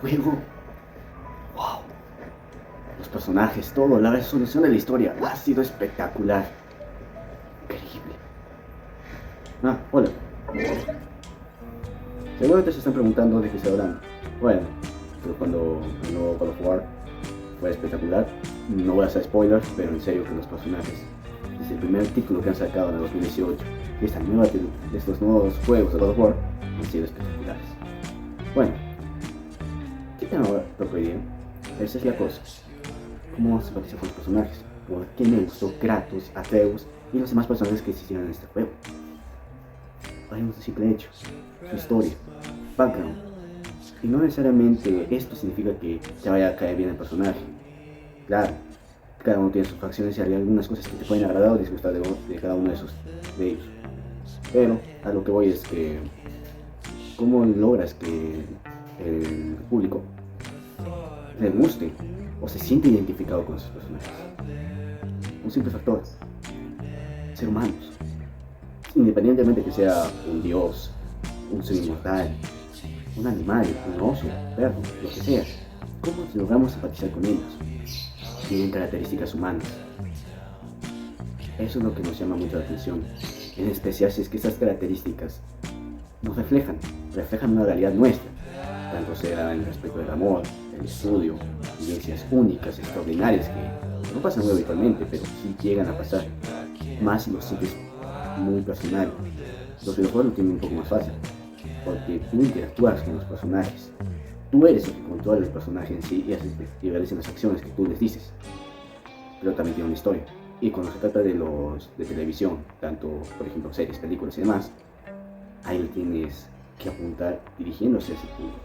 juego, wow, los personajes, todo, la resolución de la historia ha sido espectacular. Increíble. Hola. Seguramente se están preguntando de qué se hablan. Bueno, pero cuando el nuevo God of War fue espectacular. No voy a hacer spoilers, pero en serio que los personajes, desde el primer título que han sacado en el 2018, de estos nuevos juegos de God of War, han sido espectaculares. Bueno, ¿qué tema toco hoy día? Esa es la cosa. ¿Cómo se empatiza con los personajes? ¿Por qué me gustó Kratos, Atreus y los demás personajes que existían en este juego? Hablemos de simple hecho, su historia, background. Y no necesariamente esto significa que te vaya a caer bien el personaje. Claro, cada uno tiene sus facciones y hay algunas cosas que te pueden agradar o disgustar de cada uno de ellos. Pero a lo que voy es que cómo logras que el público le guste o se siente identificado con esos personajes. Un simple factor, ser humanos. Independientemente que sea un dios, un ser inmortal, un animal, un oso, un perro, lo que sea. ¿Cómo logramos empatizar con ellos? Tienen características humanas. Eso es lo que nos llama mucho la atención. En especial si es que esas características nos reflejan una realidad nuestra, tanto sea en respecto del amor, el estudio, vivencias únicas, extraordinarias que no pasan muy habitualmente, pero sí llegan a pasar, más si lo sientes muy personal. Los videojuegos lo tienen un poco más fácil, porque tú interactúas con los personajes, tú eres el que controla el personaje en sí y realizas las acciones que tú les dices, pero también tiene una historia. Y cuando se trata de los de televisión, tanto por ejemplo series, películas y demás, ahí le tienes que apuntar dirigiéndose a ese público.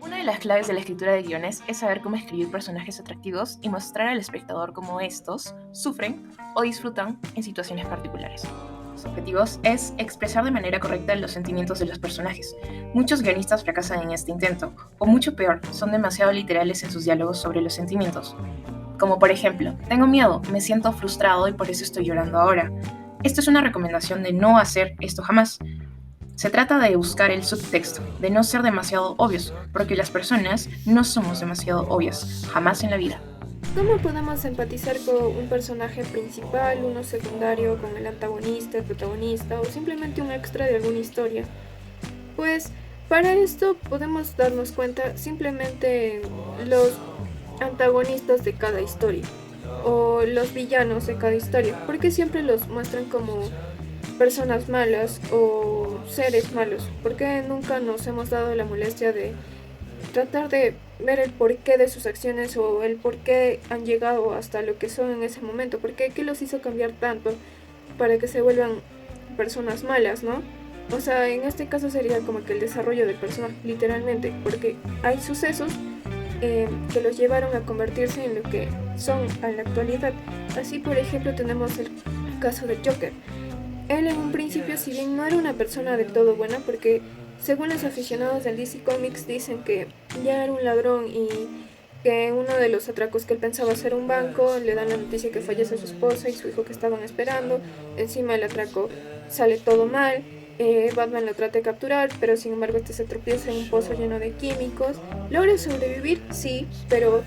Una de las claves de la escritura de guiones es saber cómo escribir personajes atractivos y mostrar al espectador cómo estos sufren o disfrutan en situaciones particulares. Los objetivos es expresar de manera correcta los sentimientos de los personajes. Muchos guionistas fracasan en este intento, o mucho peor, son demasiado literales en sus diálogos sobre los sentimientos. Como por ejemplo, tengo miedo, me siento frustrado y por eso estoy llorando ahora. Esto es una recomendación de no hacer esto jamás. Se trata de buscar el subtexto, de no ser demasiado obvios, porque las personas no somos demasiado obvias, jamás en la vida. ¿Cómo podemos empatizar con un personaje principal, uno secundario, con el antagonista, el protagonista o simplemente un extra de alguna historia? Pues para esto podemos darnos cuenta simplemente en los antagonistas de cada historia o los villanos de cada historia, porque siempre los muestran como personas malas o seres malos, porque nunca nos hemos dado la molestia de tratar de ver el porqué de sus acciones o el por qué han llegado hasta lo que son en ese momento, porque qué los hizo cambiar tanto para que se vuelvan personas malas, ¿no? O sea, en este caso sería como que el desarrollo del personaje, literalmente, porque hay sucesos que los llevaron a convertirse en lo que son a la actualidad. Así, por ejemplo, tenemos el caso de Joker. Él en un principio, si bien no era una persona del todo buena, porque según los aficionados del DC Comics dicen que ya era un ladrón y que uno de los atracos que él pensaba hacer un banco, le dan la noticia que fallece su esposa y su hijo que estaban esperando, encima el atraco sale todo mal, Batman lo trata de capturar, pero sin embargo este se tropieza en un pozo lleno de químicos, logra sobrevivir, sí, pero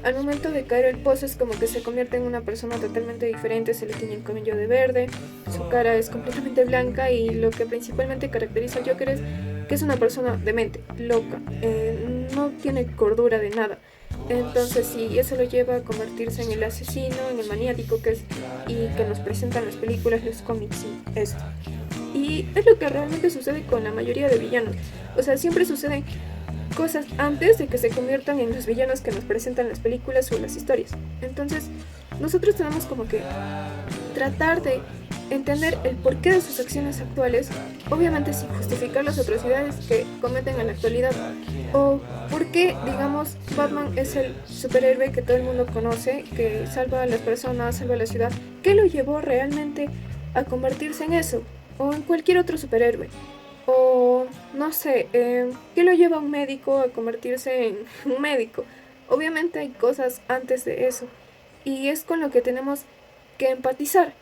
al momento de caer el pozo es como que se convierte en una persona totalmente diferente, se le tiñe el cabello de verde, su cara es completamente blanca y lo que principalmente caracteriza a Joker es que es una persona demente, loca, no tiene cordura de nada. Entonces sí, eso lo lleva a convertirse en el asesino, en el maniático que es y que nos presentan las películas, los cómics y esto. Y es lo que realmente sucede con la mayoría de villanos. O sea, siempre suceden cosas antes de que se conviertan en los villanos que nos presentan las películas o las historias. Entonces, nosotros tenemos como que tratar de entender el porqué de sus acciones actuales, obviamente sin justificar las atrocidades que cometen en la actualidad, o por qué, digamos, Batman es el superhéroe que todo el mundo conoce, que salva a las personas, salva a la ciudad, ¿qué lo llevó realmente a convertirse en eso? O en cualquier otro superhéroe. O no sé, ¿qué lo lleva a un médico a convertirse en un médico? Obviamente hay cosas antes de eso. Y es con lo que tenemos que empatizar.